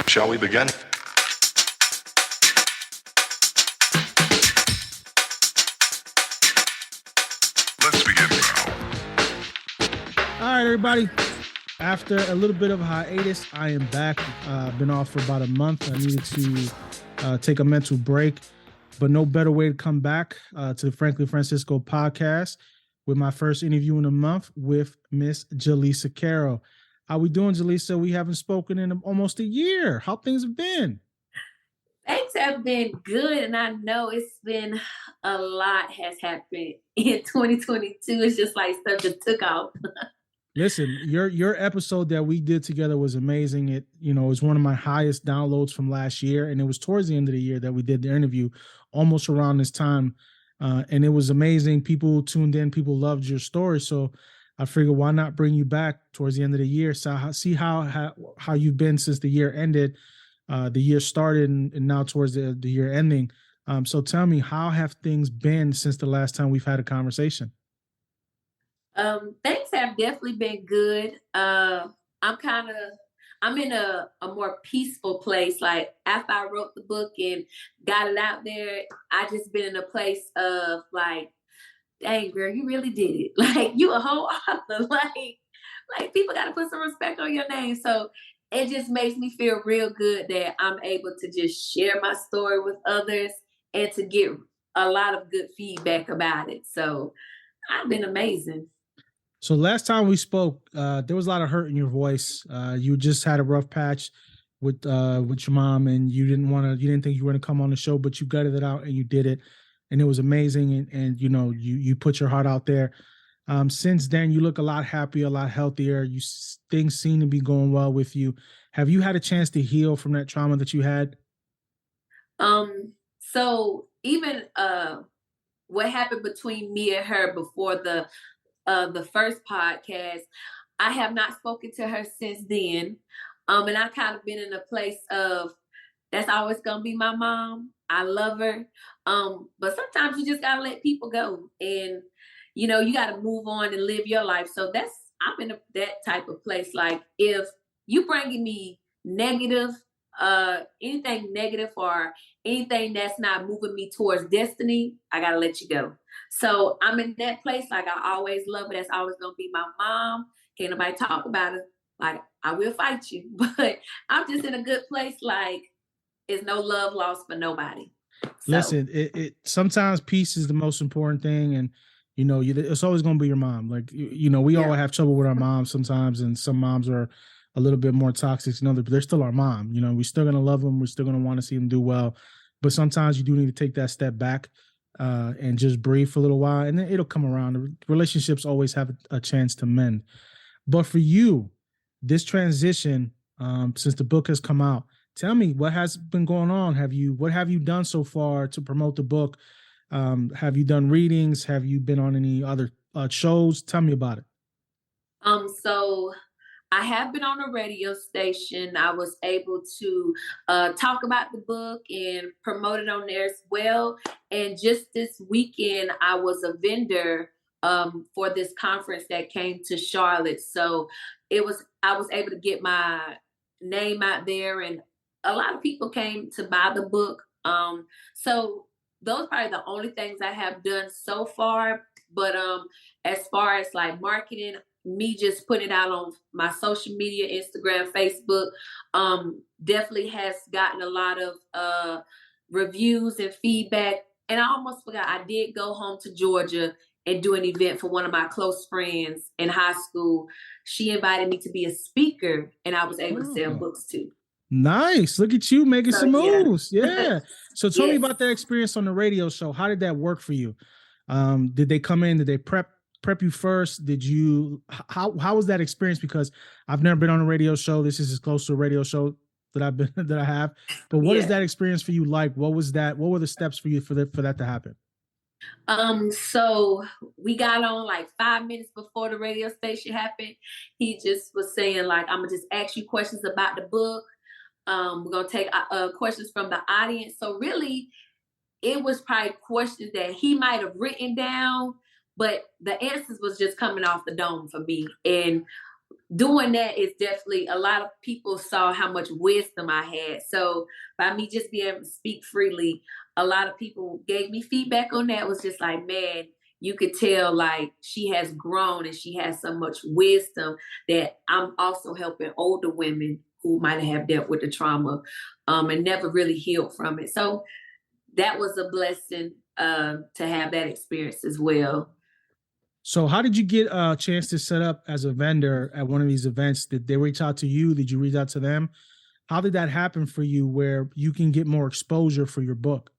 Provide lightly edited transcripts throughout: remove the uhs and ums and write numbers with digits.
Shall we begin? Let's begin now. All right, everybody. After a little bit of a hiatus, I am back. Been off for about a month. I needed to take a mental break, but no better way to come back to the Frankly Francisco podcast with my first interview in a month with Miss Jalesa Carrol. How we doing, Jalesa? We haven't spoken in almost a year. How things have been? Things have been good, and I know it's been a lot has happened in 2022. It's just like stuff just took off. Listen, your episode that we did together was amazing. It was one of my highest downloads from last year, and it was towards the end of the year that we did the interview, almost around this time, and it was amazing. People tuned in, people loved your story, so I figured why not bring you back towards the end of the year, so see how you've been since the year ended, the year started, and now towards the year ending. So tell me, how have things been since the last time we've had a conversation? Things have definitely been good. I'm in a more peaceful place. Like after I wrote the book and got it out there, I just been in a place of like, dang girl, you really did it. Like you a whole author. Like people gotta put some respect on your name. So it just makes me feel real good that I'm able to just share my story with others and to get a lot of good feedback about it. So I've been amazing. So last time we spoke, there was a lot of hurt in your voice. You just had a rough patch with your mom, and you didn't think you were going to come on the show, but you gutted it out and you did it, and it was amazing. And you put your heart out there. Since then, you look a lot happier, a lot healthier. Things seem to be going well with you. Have you had a chance to heal from that trauma that you had? So even what happened between me and her before the first podcast, I have not spoken to her since then. And I kind of been in a place of that's always gonna be my mom. I love her. But sometimes you just gotta let people go, and you gotta move on and live your life. So I'm in that type of place. Like if you bringing me negative, anything negative or anything that's not moving me towards destiny, I gotta let you go. So I'm in that place. Like I always love her. That's always gonna be my mom. Can't nobody talk about her. Like I will fight you, but I'm just in a good place. Like it's no love lost for nobody. So. Listen, it sometimes peace is the most important thing, and it's always going to be your mom. Like we all have trouble with our moms sometimes, and some moms are a little bit more toxic than others, but they're still our mom. We're still going to love them. We're still going to want to see them do well, but sometimes you do need to take that step back and just breathe for a little while, and then it'll come around. The relationships always have a chance to mend. But for you, this transition, since the book has come out, tell me what has been going on. What have you done so far to promote the book? Have you done readings? Have you been on any other shows? Tell me about it. So I have been on a radio station. I was able to talk about the book and promote it on there as well. And just this weekend, I was a vendor for this conference that came to Charlotte. So I was able to get my name out there, and a lot of people came to buy the book. So those are probably the only things I have done so far. But as far as like marketing, me just putting it out on my social media, Instagram, Facebook, definitely has gotten a lot of reviews and feedback. And I almost forgot, I did go home to Georgia and do an event for one of my close friends in high school. She invited me to be a speaker, and I was able to sell books too. Nice. Look at you making some moves. Yeah. So tell me Yes. about that experience on the radio show. How did that work for you? Did they come in? Did they prep you first? How was that experience? Because I've never been on a radio show. This is as close to a radio show that I have. But what is that experience for you like? What was that? What were the steps for you for that to happen? So we got on like 5 minutes before the radio station happened. He just was saying like, I'm gonna just ask you questions about the book. We're gonna take questions from the audience. So really, it was probably questions that he might have written down, but the answers was just coming off the dome for me. And doing that is definitely, a lot of people saw how much wisdom I had. So by me just being able to speak freely, a lot of people gave me feedback on that. It was just like, man, you could tell like she has grown and she has so much wisdom that I'm also helping older women who might have dealt with the trauma and never really healed from it. So that was a blessing to have that experience as well. So how did you get a chance to set up as a vendor at one of these events? Did they reach out to you? Did you reach out to them? How did that happen for you where you can get more exposure for your book?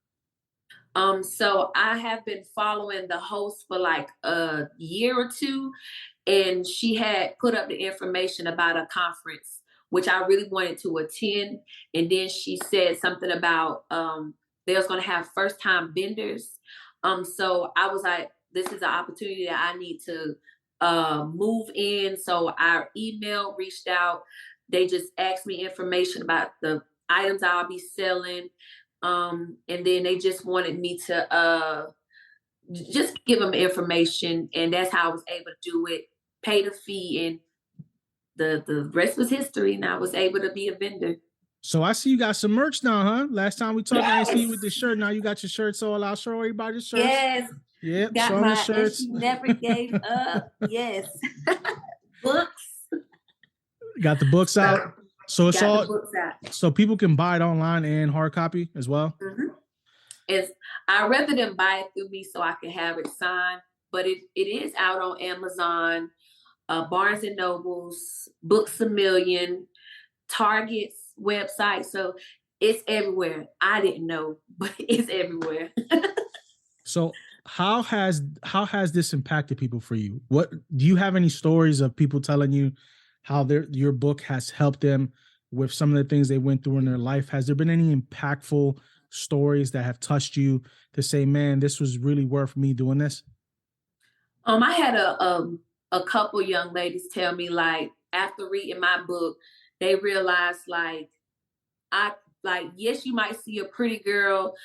So I have been following the host for like a year or two, and she had put up the information about a conference which I really wanted to attend. And then she said something about they was going to have first time vendors. So I was like, this is an opportunity that I need to move in. So our email reached out. They just asked me information about the items I'll be selling. And then they just wanted me to just give them information, and that's how I was able to do it, pay the fee, and the rest was history, and I was able to be a vendor. So I see you got some merch now, huh? Last time we talked, I didn't see you with the Yes, shirt. Now you got your shirt sold out. Show everybody the shirts. yes, Yep, got show them the my, and shirts. she never gave up. Yes, books. Got the books out. So it's Got the all books out. so people can buy it online and hard copy as well. Mhm. It's, I rather than buy it through me so I can have it signed, but it is out on Amazon, Barnes and Nobles, Books a Million, Target's website. So it's everywhere. I didn't know, but it's everywhere. So how has this impacted people for you? What do you have any stories of people telling you how your book has helped them with some of the things they went through in their life? Has there been any impactful stories that have touched you to say, man, this was really worth me doing this? I had a couple young ladies tell me like after reading my book, they realized like I like, yes, you might see a pretty girl,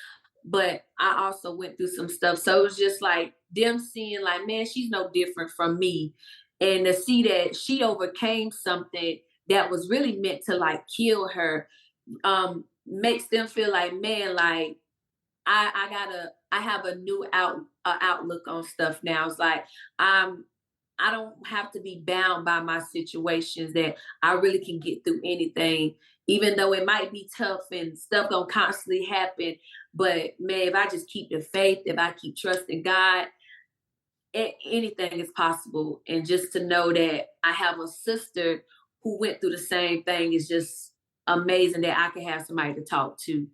but I also went through some stuff. So it was just like them seeing like, man, she's no different from me. And to see that she overcame something that was really meant to like kill her, makes them feel like, man, like I have a new outlook on stuff now. It's like I'm I don't have to be bound by my situations, that I really can get through anything, even though it might be tough and stuff gonna constantly happen. But man, if I just keep the faith, if I keep trusting God, anything is possible. And just to know that I have a sister who went through the same thing is just amazing, that I can have somebody to talk to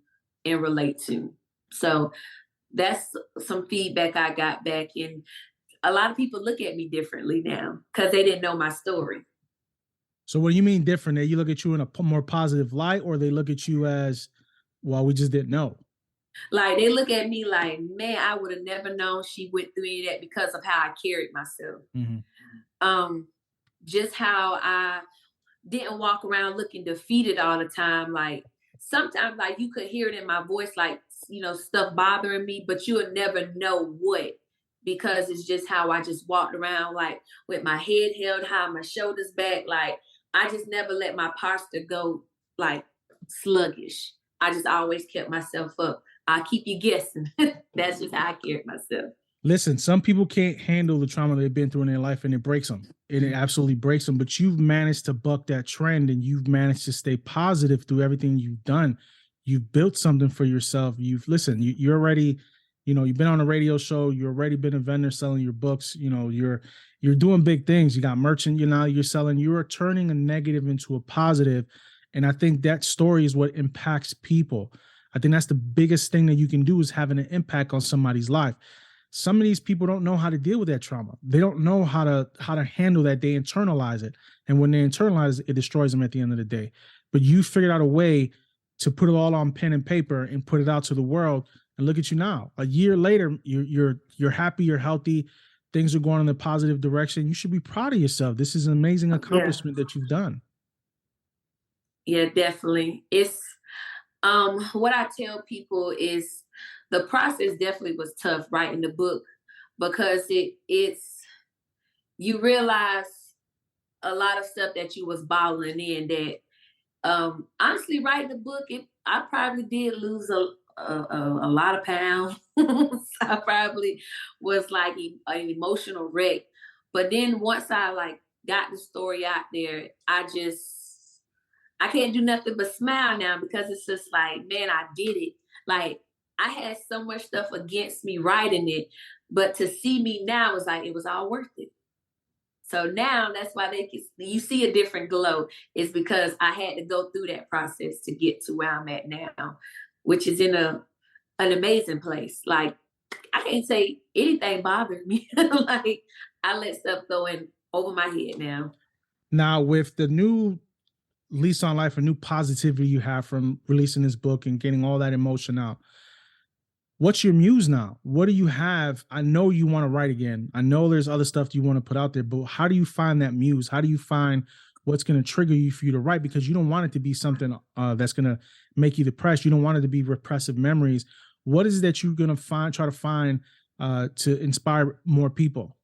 and relate to. So that's some feedback I got back. And a lot of people look at me differently now because they didn't know my story. So what do you mean different? They you look at you in a more positive light, or they look at you as, well, we just didn't know. Like they look at me like, man, I would have never known she went through any of that because of how I carried myself. Mm-hmm. Um, just how I didn't walk around looking defeated all the time. Like sometimes like you could hear it in my voice, like, stuff bothering me, but you would never know what, because it's just how I just walked around, like with my head held high, my shoulders back. Like I just never let my posture go like sluggish. I just always kept myself up. I keep you guessing. That's just how I carried myself. Listen, some people can't handle the trauma they've been through in their life and it breaks them. It absolutely breaks them. But you've managed to buck that trend and you've managed to stay positive through everything you've done. You've built something for yourself. You're already, you've been on a radio show. You've already been a vendor selling your books. You're doing big things. You got merchant, you're selling, you are turning a negative into a positive. And I think that story is what impacts people. I think that's the biggest thing that you can do, is having an impact on somebody's life. Some of these people don't know how to deal with that trauma. They don't know how to handle that. They internalize it. And when they internalize it, it destroys them at the end of the day. But you figured out a way to put it all on pen and paper and put it out to the world. And look at you now. A year later, you're happy, you're healthy, things are going in the positive direction. You should be proud of yourself. This is an amazing accomplishment that you've done. Yeah, definitely. It's what I tell people is the process definitely was tough writing the book, because it's you realize a lot of stuff that you was bottling in that honestly writing the book, I probably did lose a lot of pounds. I probably was like an emotional wreck. But then once I like got the story out there, I can't do nothing but smile now because it's just like, man, I did it. Like I had so much stuff against me writing it, but to see me now was like it was all worth it. So now that's why you see a different glow is because I had to go through that process to get to where I'm at now, which is in an amazing place. Like I can't say anything bothered me. Like I let stuff go in over my head now. Now, with the new lease on life, a new positivity you have from releasing this book and getting all that emotion out, what's your muse now? What do you have? I know you want to write again. I know there's other stuff you want to put out there, but how do you find that muse? How do you find what's going to trigger you for you to write? Because you don't want it to be something that's going to make you depressed. You don't want it to be repressive memories. What is it that you're going to try to find to inspire more people?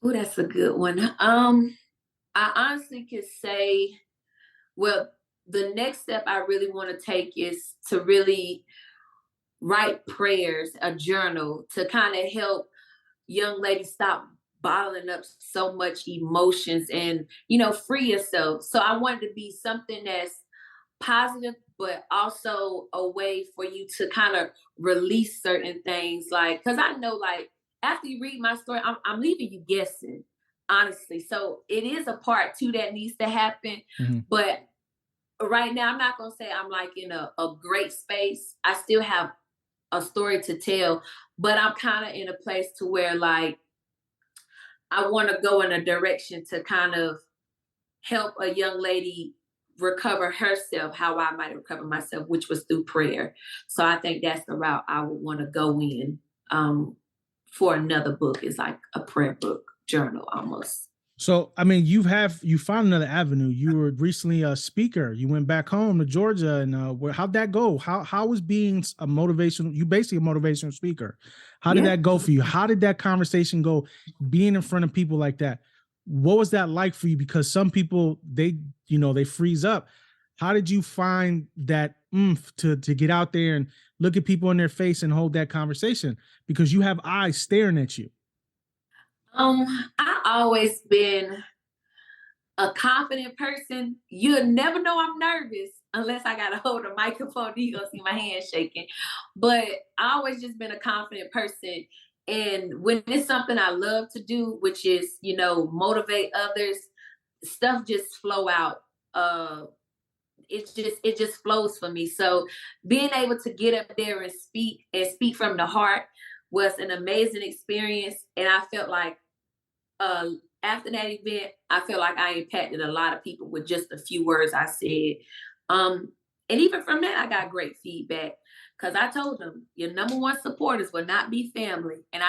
Oh, that's a good one. I honestly could say, well, the next step I really want to take is to really write prayers, a journal to kind of help young ladies stop bottling up so much emotions and, free yourself. So I want it to be something that's positive, but also a way for you to kind of release certain things. Like, because I know, like, after you read my story, I'm leaving you guessing, honestly. So it is a part two that needs to happen. Mm-hmm. But right now, I'm not going to say I'm like in a great space. I still have a story to tell, but I'm kind of in a place to where, like, I want to go in a direction to kind of help a young lady recover herself how I might recover myself, which was through prayer. So I think that's the route I would want to go in for another book. Is like a prayer book journal almost. So, I mean, you found another avenue. You were recently a speaker. You went back home to Georgia, and how'd that go? How was being a motivational? You basically a motivational speaker. How did that go for you? How did that conversation go? Being in front of people like that, what was that like for you? Because some people they freeze up. How did you find that oomph to get out there and look at people in their face and hold that conversation? Because you have eyes staring at you. I always been a confident person. You'll never know I'm nervous unless I got to hold a microphone. You gonna see my hands shaking. But I always just been a confident person. And when it's something I love to do, which is, motivate others, stuff just flow out. It just flows for me. So being able to get up there and speak from the heart was an amazing experience. And I felt like after that event, I feel like I impacted a lot of people with just a few words I said. And even from that, I got great feedback because I told them your number one supporters will not be family. And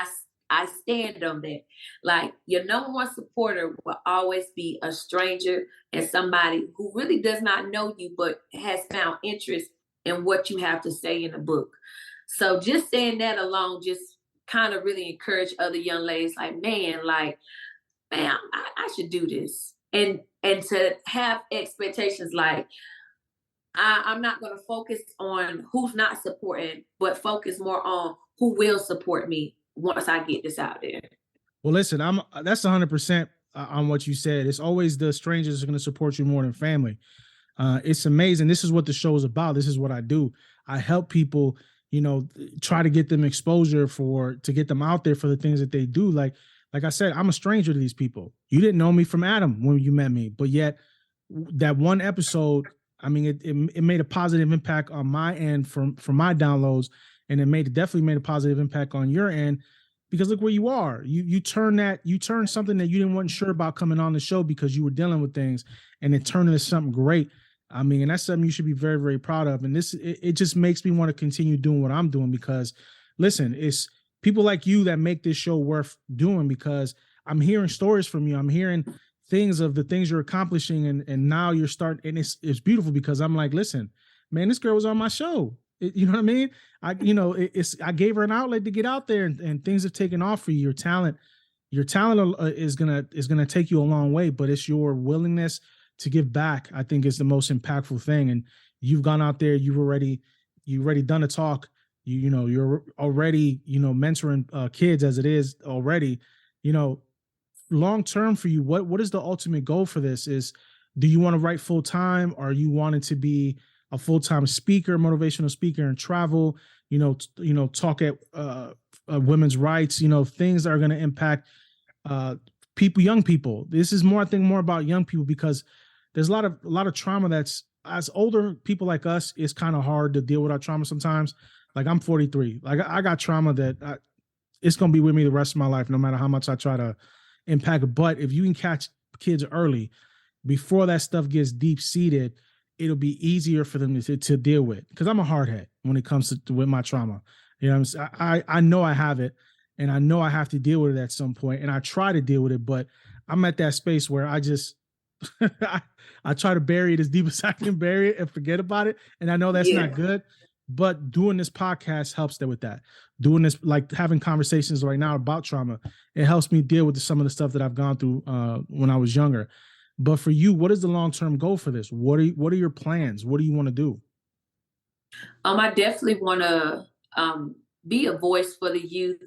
I stand on that. Like your number one supporter will always be a stranger and somebody who really does not know you, but has found interest in what you have to say in the book. So just saying that alone, just kind of really encourage other young ladies like, man, I should do this. And to have expectations like, I'm not going to focus on who's not supporting, but focus more on who will support me once I get this out there. Well, listen, that's 100% on what you said. It's always the strangers are going to support you more than family. It's amazing. This is what the show is about. This is what I do. I help people, try to get them exposure to get them out there for the things that they do. Like I said, I'm a stranger to these people. You didn't know me from Adam when you met me, but yet that one episode, I mean, it made a positive impact on my end for my downloads, and it definitely made a positive impact on your end. Because look where you are. You turned something that you didn't wasn't sure about coming on the show because you were dealing with things, and it turned into something great. I mean, and that's something you should be very, very proud of. And it just makes me want to continue doing what I'm doing because, listen, it's people like you that make this show worth doing because I'm hearing stories from you. I'm hearing things of the things you're accomplishing, and now you're starting, and it's beautiful because I'm like, listen, man, this girl was on my show. You know what I mean? I gave her an outlet to get out there, and things have taken off for you. Your talent your talent is gonna take you a long way, but it's your willingness to give back, I think, is the most impactful thing. And you've gone out there, you've already done a talk. You're already mentoring kids as it is already. Long term for you, what is the ultimate goal for this? Do you want to write full time? Or you wanted to be a full time speaker, motivational speaker, and travel? Talk at women's rights. Things that are going to impact young people. This is more, I think, more about young people, because there's a lot of trauma that's, as older people like us, it's kind of hard to deal with our trauma sometimes. Like, I'm 43. Like, I got trauma that it's going to be with me the rest of my life, no matter how much I try to impact it. But if you can catch kids early, before that stuff gets deep seated, it'll be easier for them to deal with. Because I'm a hardhead when it comes to with my trauma. I know I have it, and I know I have to deal with it at some point, and I try to deal with it, but I'm at that space where I just I try to bury it as deep as I can bury it and forget about it. And I know that's not good, but doing this podcast helps with that. Doing this, like having conversations right now about trauma, it helps me deal with some of the stuff that I've gone through when I was younger. But for you, what is the long-term goal for this? What are your plans? What do you want to do? I definitely want to be a voice for the youth,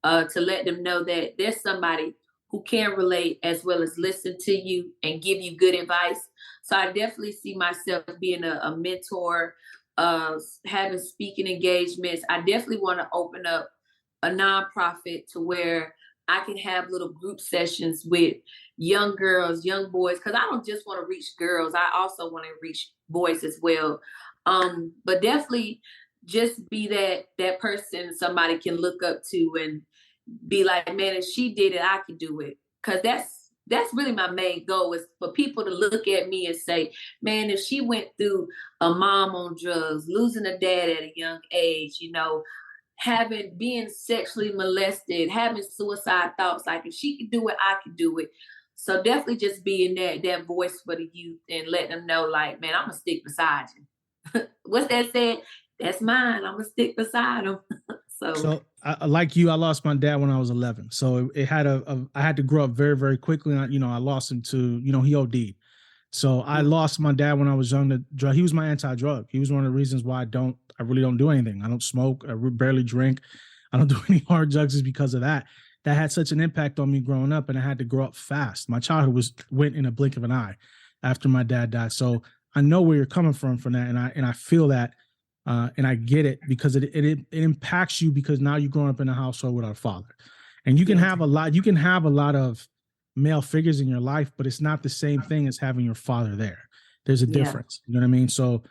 to let them know that there's somebody who can relate as well as listen to you and give you good advice. So I definitely see myself being a mentor, having speaking engagements. I definitely want to open up a nonprofit to where I can have little group sessions with young girls, young boys, because I don't just want to reach girls. I also want to reach boys as well. But definitely just be that person somebody can look up to and be like, man, if she did it, I could do it. Because that's really my main goal, is for people to look at me and say, man, if she went through a mom on drugs, losing a dad at a young age, being sexually molested, having suicide thoughts, like if she could do it, I could do it. So definitely just being that voice for the youth and let them know, like, man, I'm gonna stick beside you. What's that said? That's mine. I'm gonna stick beside them. So like you, I lost my dad when I was 11. So it had I had to grow up very, very quickly. I lost him to, he OD'd. So I lost my dad when I was young to drug. He was my anti-drug. He was one of the reasons why I really don't do anything. I don't smoke. I barely drink. I don't do any hard drugs, is because of that. That had such an impact on me growing up, and I had to grow up fast. My childhood went in a blink of an eye after my dad died. So I know where you're coming from that, and I feel that, and I get it, because it impacts you, because now you're growing up in a household with our father, and you can have a lot. You can have a lot of male figures in your life, but it's not the same thing as having your father there. There's a difference. You know what I mean? So,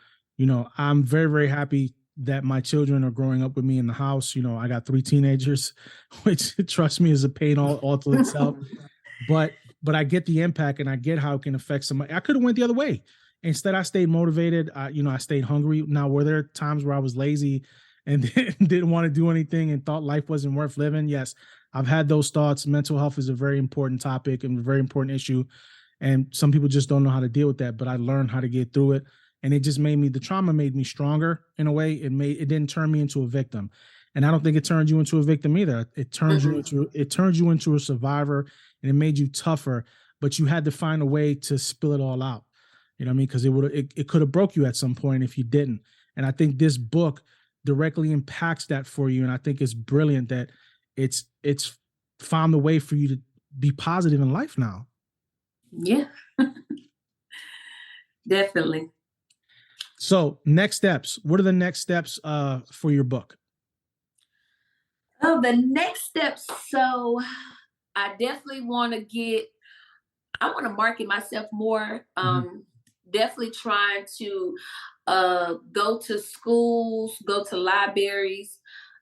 I'm very, very happy that my children are growing up with me in the house. I got 3 teenagers, which, trust me, is a pain all to itself. But I get the impact, and I get how it can affect somebody. I could have went the other way. Instead, I stayed motivated. I stayed hungry. Now, were there times where I was lazy and didn't want to do anything and thought life wasn't worth living? Yes, I've had those thoughts. Mental health is a very important topic and a very important issue. And some people just don't know how to deal with that. But I learned how to get through it. And it just the trauma made me stronger in a way. It didn't turn me into a victim. And I don't think it turned you into a victim either. It turns you into a survivor, and it made you tougher, but you had to find a way to spill it all out. You know what I mean? Because it could have broke you at some point if you didn't. And I think this book directly impacts that for you. And I think it's brilliant that it's found a way for you to be positive in life now. Yeah, definitely. So next steps. What are the next steps for your book? Oh, the next steps. So I definitely want to market myself more. Definitely trying to go to schools, go to libraries,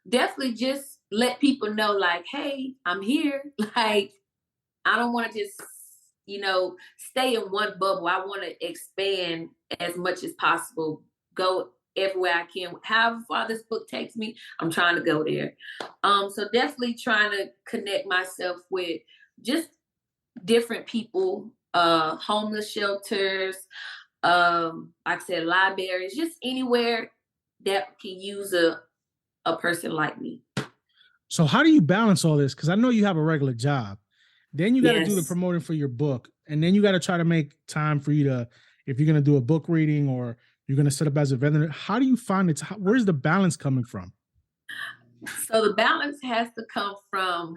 definitely just let people know, like, hey, I'm here. Like, I don't want to just, stay in one bubble. I want to expand as much as possible, go everywhere I can. However far this book takes me, I'm trying to go there. So definitely trying to connect myself with just different people, homeless shelters, like I said, libraries, just anywhere that can use a person like me. So how do you balance all this? Because I know you have a regular job. Then you got to do the Yes. promoting for your book. And then you got to try to make time for you to, if you're going to do a book reading or you're going to set up as a vendor, how do you find it? Where's the balance coming from? So the balance has to come from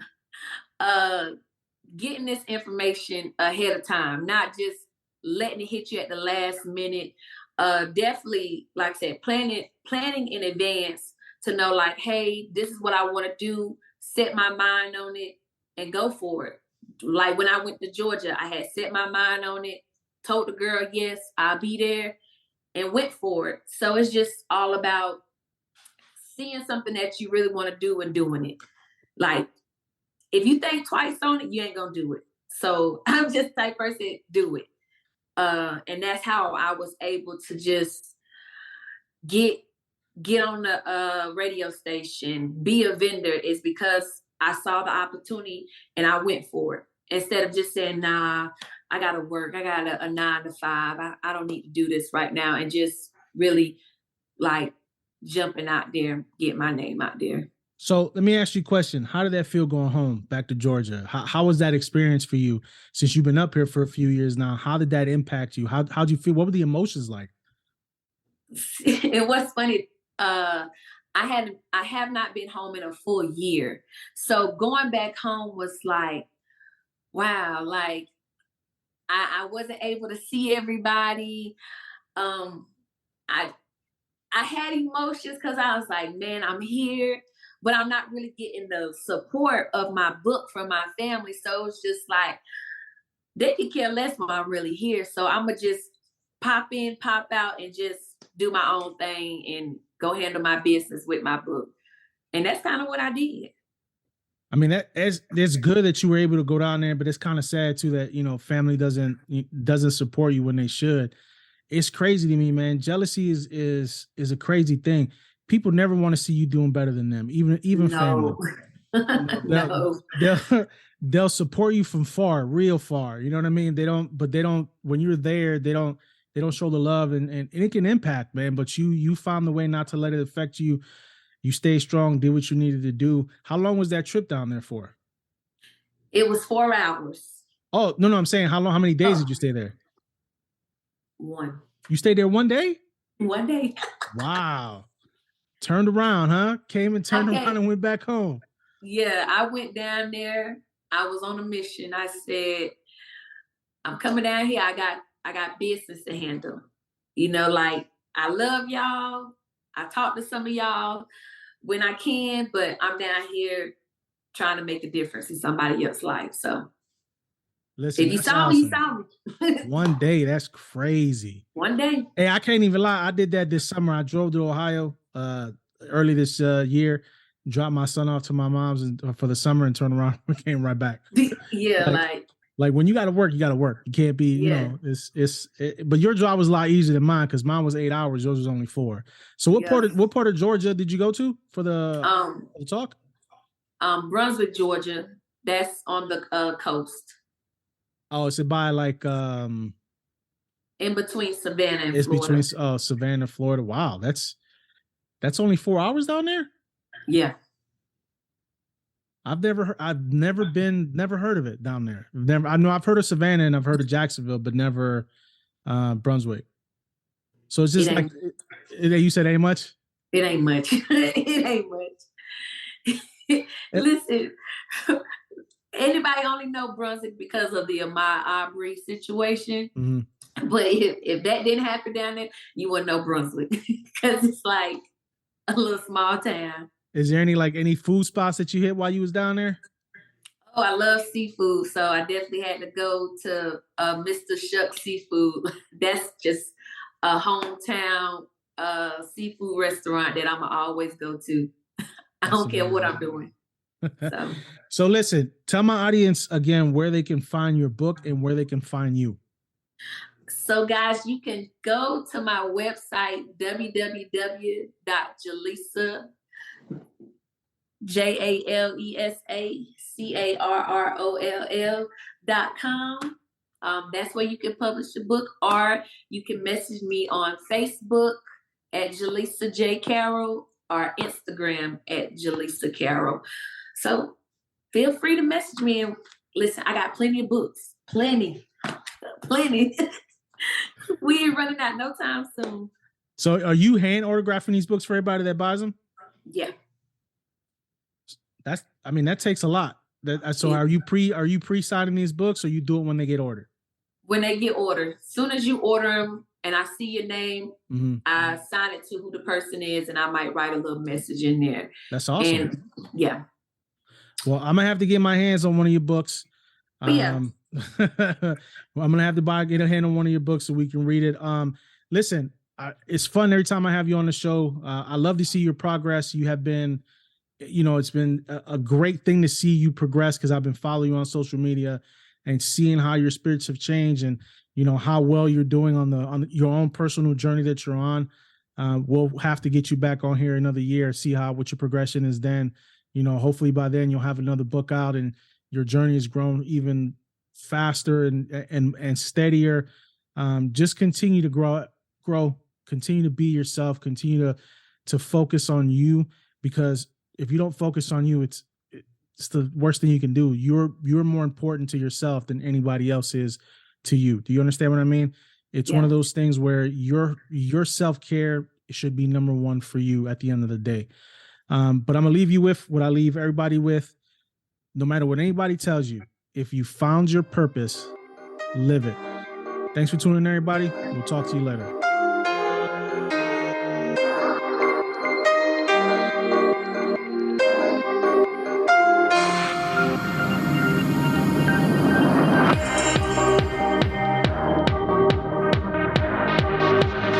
getting this information ahead of time, not just letting it hit you at the last minute. Definitely, like I said, planning in advance to know, like, hey, this is what I want to do. Set my mind on it and go for it. Like when I went to Georgia, I had set my mind on it, told the girl, yes, I'll be there, and went for it. So it's just all about seeing something that you really want to do and doing it. Like, if you think twice on it, you ain't gonna do it. So I'm just the type person, do it. And that's how I was able to just get on the radio station, be a vendor, is because I saw the opportunity and I went for it. Instead of just saying, nah, I gotta work, I got a 9 to 5, I don't need to do this right now, and just really like jumping out there, get my name out there. So let me ask you a question. How did that feel going home back to Georgia? How was that experience for you since you've been up here for a few years now? How did that impact you? How'd you feel? What were the emotions like? It was funny. I have not been home in a full year. So going back home was like, wow, like I wasn't able to see everybody. Um, I I had emotions because I was like, man, I'm here, but I'm not really getting the support of my book from my family. So it's just like they could care less when I'm really here. So I'm gonna just pop in, pop out, and just do my own thing and go handle my business with my book. And that's kind of what I did. I mean, it's good that you were able to go down there, but it's kind of sad too that, you know, family doesn't support you when they should. It's crazy to me, man. Jealousy is a crazy thing. People never want to see you doing better than them, even family. No, You know, no. they'll support you from far, real far. You know what I mean? They don't when you're there, they don't show the love, and it can impact, man. But you found the way not to let it affect you. You stay strong, did what you needed to do. How long was that trip down there for? It was 4 hours. Oh, no, I'm saying how many days did Oh, you stay there? one. You stayed there one day? One day. Wow. Turned around, huh? Came and turned around Okay. and went back home. Yeah, I went down there. I was on a mission. I said, I'm coming down here. I got business to handle. You know, like I love y'all. I talk to some of y'all when I can, but I'm down here trying to make a difference in somebody else's life. So Listen, if you that's saw me, you awesome. saw me. One day, that's crazy. One day. Hey, I can't even lie. I did that this summer. I drove to Ohio early this year, dropped my son off to my mom's for the summer and turned around and came right back. Yeah, Like, like when you got to work, you got to work. You can't be, you yeah, know, but your job was a lot easier than mine because mine was 8 hours. Yours was only 4. So yes. what part of Georgia did you go to for the talk? Brunswick, Georgia. That's on the coast. Oh, it's by like In between Savannah and it's between Florida. Savannah, Florida. Wow, that's only 4 hours down there. Yeah. Never heard of it down there. I know I've heard of Savannah and I've heard of Jacksonville, but never Brunswick. So it's just like you said, ain't much. It ain't much. It ain't much. Listen, anybody only know Brunswick because of the Ahmaud Arbery situation. Mm-hmm. But if that didn't happen down there, you wouldn't know Brunswick because it's like a little small town. Is there any food spots that you hit while you was down there? Oh, I love seafood, so I definitely had to go to Mr. Shuck Seafood. That's just a hometown seafood restaurant that I'm always go to. I don't care what I'm doing. So listen, tell my audience again where they can find your book and where they can find you. So guys, you can go to my website, www.jalesa, JALESACARROLL.com. That's where you can publish the book, or you can message me on Facebook at Jalesa J. Carrol or Instagram at Jalesa Carrol. So feel free to message me, and Listen, I got plenty of books. Plenty. We ain't running out no time soon. So are you hand autographing these books for everybody that buys them? Yeah. That takes a lot. So Yeah. are you pre-signing these books, or you do it when they get ordered? When they get ordered. Soon as you order them and I see your name, Mm-hmm. I sign it to who the person is, and I might write a little message in there. That's awesome. And yeah. Well, I'm gonna have to get my hands on one of your books. Yeah. I'm gonna have to get a hand on one of your books so we can read it. Listen, it's fun every time I have you on the show. I love to see your progress. You have been, it's been a great thing to see you progress, because I've been following you on social media and seeing how your spirits have changed, and how well you're doing on your own personal journey that you're on. We'll have to get you back on here another year, see what your progression is then. Hopefully by then you'll have another book out and your journey has grown even faster and steadier. Just continue to grow, continue to be yourself, continue to focus on you, because if you don't focus on you, it's the worst thing you can do. You're more important to yourself than anybody else is to you. Do you understand what I mean? It's one of those things where your self-care should be number one for you at the end of the day. But I'm gonna leave you with what I leave everybody with. No matter what anybody tells you, if you found your purpose, live it. Thanks for tuning in, everybody. We'll talk to you later.